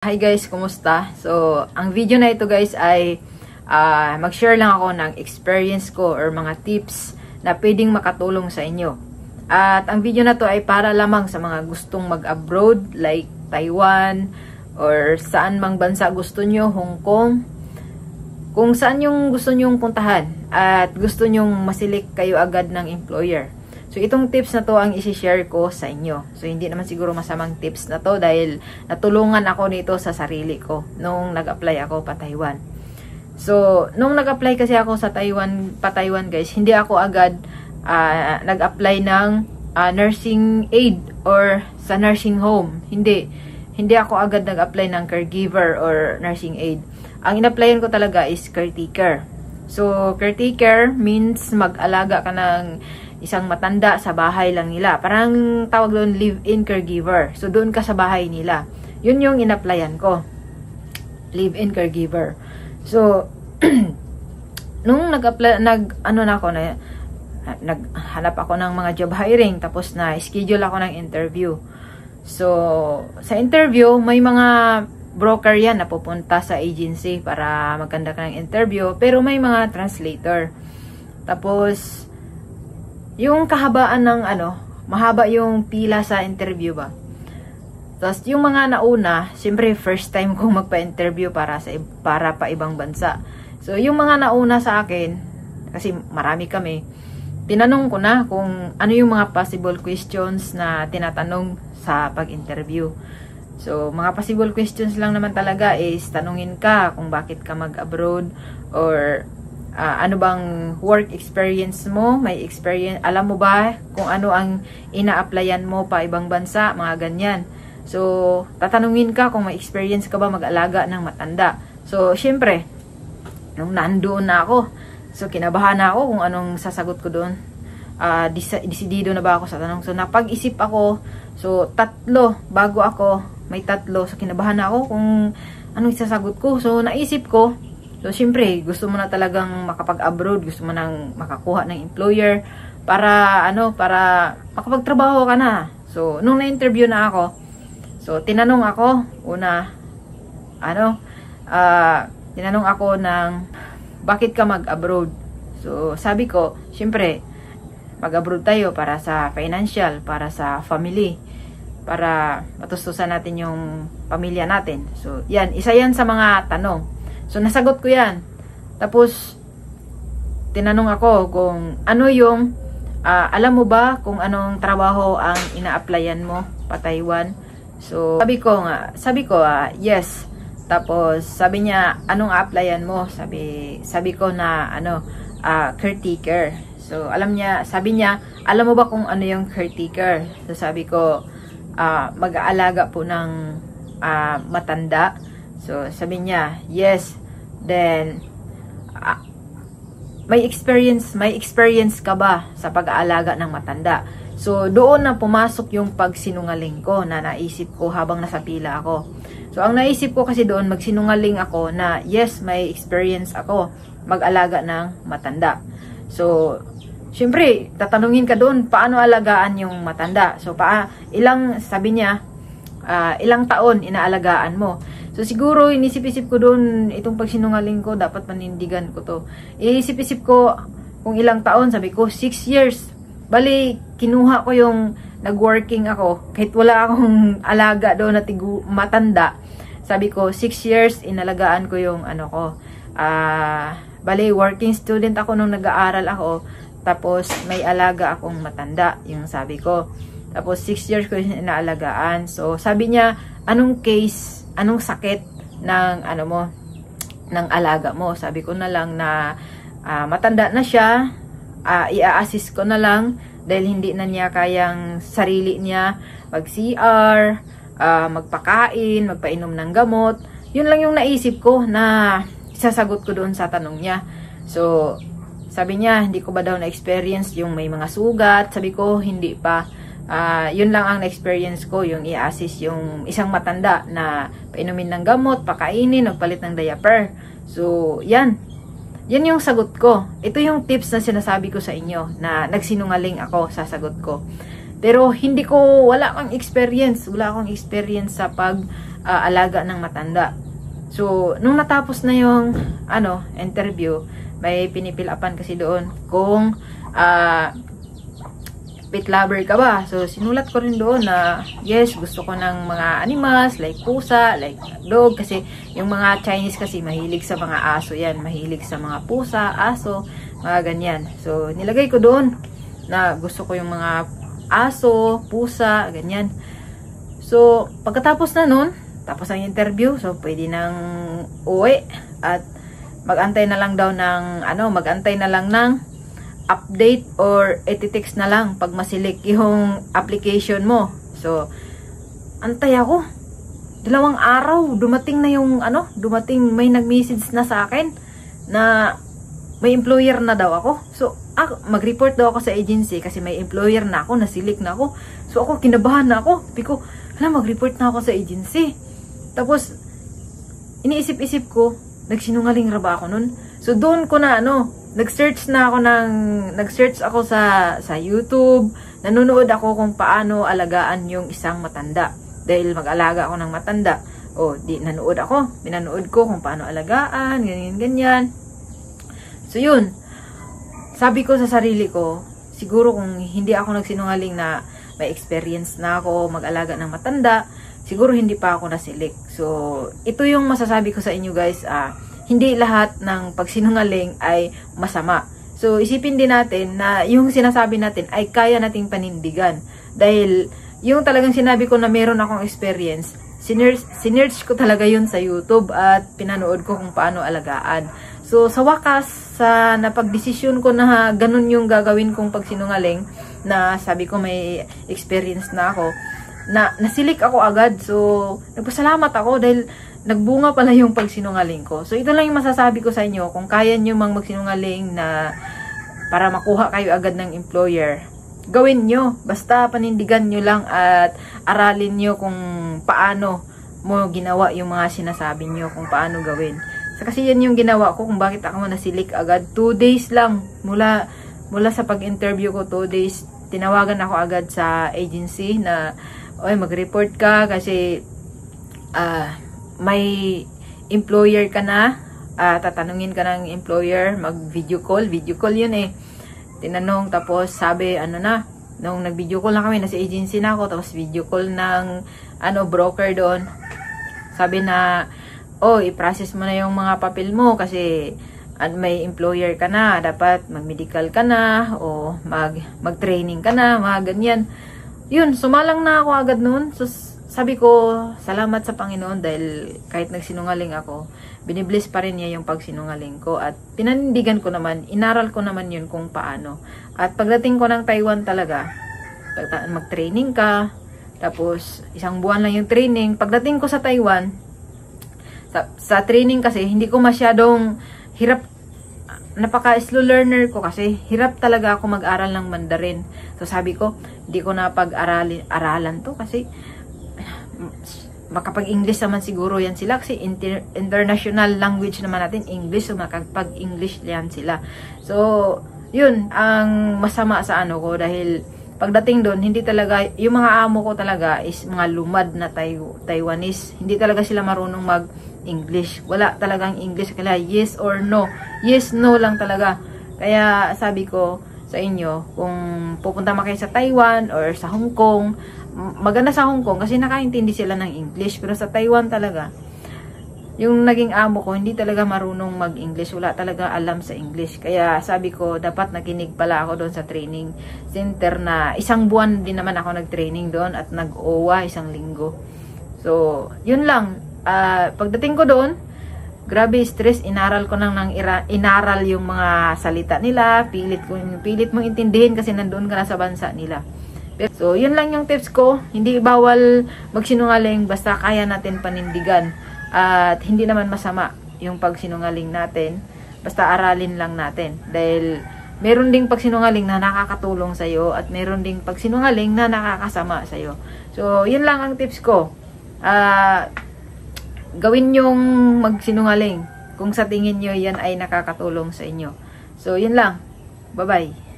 Hi guys, kumusta? So, ang video na ito guys ay mag-share lang ako ng experience ko or mga tips na pwedeng makatulong sa inyo. At ang video na to ay para lamang sa mga gustong mag-abroad like Taiwan or saan mang bansa gusto nyo, Hong Kong. Kung saan yung gusto nyong puntahan at gusto nyong masilik kayo agad ng employer. So, itong tips na to ang isi-share ko sa inyo. So, hindi naman siguro masamang tips na to dahil natulungan ako nito sa sarili ko nung nag-apply ako pa Taiwan. So, nung nag-apply kasi ako sa Taiwan guys, hindi ako agad nag-apply ng nursing aid or sa nursing home. Hindi ako agad nag-apply ng caregiver or nursing aid. Ang in-applyan ko talaga is caretaker. So, caretaker means mag-alaga ka ng isang matanda sa bahay lang nila. Parang tawag doon live-in caregiver. So, doon ka sa bahay nila. Yun yung in-applyan ko. Live-in caregiver. So, nung naghanap ako ng mga job hiring, tapos na schedule ako ng interview. So, sa interview, may mga broker yan na pupunta sa agency para magkanda ka ng interview. Pero may mga translator. Tapos, yung kahabaan ng mahaba yung pila sa interview ba. Tapos yung mga nauna, siyempre first time kong magpa-interview para pa ibang bansa. So yung mga nauna sa akin, kasi marami kami, tinanong ko na kung ano yung mga possible questions na tinatanong sa pag-interview. So mga possible questions lang naman talaga is tanungin ka kung bakit ka mag-abroad or ano bang work experience mo, may experience, alam mo ba kung ano ang ina-applyan mo pa ibang bansa, mga ganyan. So, tatanungin ka kung may experience ka ba mag-alaga ng matanda. So, syempre, nung nandoon na ako, so kinabahan na ako kung anong sasagot ko doon. Desidido na ba ako sa tanong. So, napag-isip ako, so bago ako, may tatlo. So, kinabahan na ako kung anong sasagot ko. So, naisip ko, so, syempre, gusto mo na talagang makapag-abroad, gusto mo nang makakuha ng employer para makapagtrabaho ka na. So, nung na-interview na ako, so, tinanong ako ng bakit ka mag-abroad? So, sabi ko, syempre, mag-abroad tayo para sa financial, para sa family, para matustusan natin yung pamilya natin. So, yan, isa yan sa mga tanong. So, nasagot ko yan. Tapos, tinanong ako kung ano yung, alam mo ba kung anong trabaho ang ina-applyan mo pa Taiwan? So, sabi ko, yes. Tapos, sabi niya, anong applyan mo? Sabi ko na, caretaker. So, sabi niya, alam mo ba kung ano yung caretaker? So, sabi ko, mag-aalaga po ng matanda. So, sabi niya, yes. Then, may experience ka ba sa pag-aalaga ng matanda? So, doon na pumasok yung pagsinungaling ko na naisip ko habang nasa pila ako. So, ang naisip ko kasi doon, magsinungaling ako na, yes, may experience ako mag-alaga ng matanda. So, syempre, tatanungin ka doon, paano alagaan yung matanda? So, sabi niya, ilang taon inaalagaan mo? So, siguro, inisip-isip ko doon, itong pagsinungaling ko, dapat panindigan ko to. Inisip-isip ko, kung ilang taon, sabi ko, 6 years. Bali, kinuha ko yung nag-working ako, kahit wala akong alaga doon na matanda. Sabi ko, 6 years, inalagaan ko yung bali, working student ako nung nag-aaral ako, tapos may alaga akong matanda, yung sabi ko. Tapos, 6 years ko yung inaalagaan. So, sabi niya, anong sakit ng ng alaga mo? Sabi ko na lang na matanda na siya, i-assist ko na lang dahil hindi na niya kayang sarili niya mag-CR, magpakain, magpainom ng gamot. Yun lang yung naisip ko na sasagot ko doon sa tanong niya. So, sabi niya, hindi ko ba daw na-experience yung may mga sugat? Sabi ko, hindi pa. Yun lang ang na-experience ko, yung i-assist yung isang matanda na painumin ng gamot, pakainin, magpalit ng diaper. So, yan yung sagot ko. Ito yung tips na sinasabi ko sa inyo na nagsinungaling ako sa sagot ko. Pero wala akong experience sa alaga ng matanda. So, nung natapos na yung interview, may pinipilapan kasi doon kung pet lover ka ba. So, sinulat ko rin doon na yes, gusto ko ng mga animals like pusa, like dog, kasi yung mga Chinese kasi mahilig sa mga aso yan, mahilig sa mga pusa, aso, mga ganyan. So, nilagay ko doon na gusto ko yung mga aso, pusa, ganyan. So, pagkatapos na nun, tapos ang interview, so pwede nang uwi at magantay na lang daw ng magantay na lang ng update or etitext na lang pag masilik yung application mo. So, antay ako. 2 araw, dumating na yung may nag-message na sa akin na may employer na daw ako. So, mag-report daw ako sa agency kasi may employer na ako, nasilik na ako. So, ako, kinabahan na ako. Sabi ko, mag-report na ako sa agency. Tapos, iniisip-isip ko, nagsinungaling ra ba ako nun? So, doon ko na nag-search ako sa YouTube, nanonood ako kung paano alagaan yung isang matanda. Dahil mag-alaga ako ng matanda. Pinanood ko kung paano alagaan, ganyan. So, yun. Sabi ko sa sarili ko, siguro kung hindi ako nagsinungaling na may experience na ako mag-alaga ng matanda, siguro hindi pa ako nasilik. So, ito yung masasabi ko sa inyo guys, hindi lahat ng pagsinungaling ay masama. So, isipin din natin na yung sinasabi natin ay kaya nating panindigan. Dahil, yung talagang sinabi ko na meron akong experience, sinearch ko talaga yun sa YouTube at pinanood ko kung paano alagaan. So, sa wakas, sa napagdesisyon ko na ganun yung gagawin kong pagsinungaling, na sabi ko may experience na ako, na nasilik ako agad. So, nagpasalamat ako dahil nagbunga pala yung pagsinungaling ko. So, ito lang yung masasabi ko sa inyo. Kung kaya nyo mang magsinungaling na para makuha kayo agad ng employer, gawin nyo. Basta panindigan nyo lang at aralin nyo kung paano mo ginawa yung mga sinasabi nyo, kung paano gawin. So, kasi yan yung ginawa ko kung bakit ako nasilik agad. 2 days lang mula sa pag-interview ko, 2 days, tinawagan ako agad sa agency na, mag-report ka kasi may employer ka na, tatanungin ka ng employer, mag-video call yun tinanong, tapos sabi, nung nag-video call na kami, nasa agency na ako, tapos video call ng, broker doon, sabi na, i-process mo na yung mga papel mo kasi may employer ka na, dapat mag-medical ka na, o mag-training ka na, mga ganyan. Yun, sumalang na ako agad noon. So, sabi ko, salamat sa Panginoon dahil kahit nagsinungaling ako, binibless pa rin niya yung pagsinungaling ko. At pinanindigan ko naman, inaral ko naman yun kung paano. At pagdating ko ng Taiwan talaga, mag-training ka, tapos 1 buwan lang yung training. Pagdating ko sa Taiwan, sa training kasi, hindi ko masyadong hirap, napaka-slow learner ko kasi, hirap talaga ako mag-aral ng Mandarin. So, sabi ko, hindi ko na pag-aralan to kasi, makapag-English naman siguro yan sila kasi international language naman natin, English, so makapag-English yan sila. So, yun, ang masama sa ko dahil, pagdating doon, hindi talaga, yung mga amo ko talaga is mga lumad na Taiwanese. Hindi talaga sila marunong mag-English. Wala talagang English. Kaya yes or no. Yes, no lang talaga. Kaya sabi ko sa inyo, kung pupunta man kayo sa Taiwan or sa Hong Kong, maganda sa Hong Kong kasi nakaintindi sila ng English. Pero sa Taiwan talaga, yung naging amo ko, hindi talaga marunong mag-English. Wala talaga alam sa English. Kaya sabi ko, dapat nakinig pala ako doon sa training center na 1 buwan din naman ako nag-training doon at nag-OWA 1 linggo. So, yun lang. Pagdating ko doon, grabe stress. Inaral ko inaral yung mga salita nila. Pilit mong intindihin kasi nandoon ka na sa bansa nila. So, yun lang yung tips ko. Hindi bawal magsinungaling basta kaya natin panindigan. At hindi naman masama yung pagsinungaling natin. Basta aralin lang natin. Dahil meron ding pagsinungaling na nakakatulong sa'yo at meron ding pagsinungaling na nakakasama sa'yo. So, yun lang ang tips ko. Gawin yung magsinungaling kung sa tingin nyo yan ay nakakatulong sa inyo. So, yun lang. Bye-bye.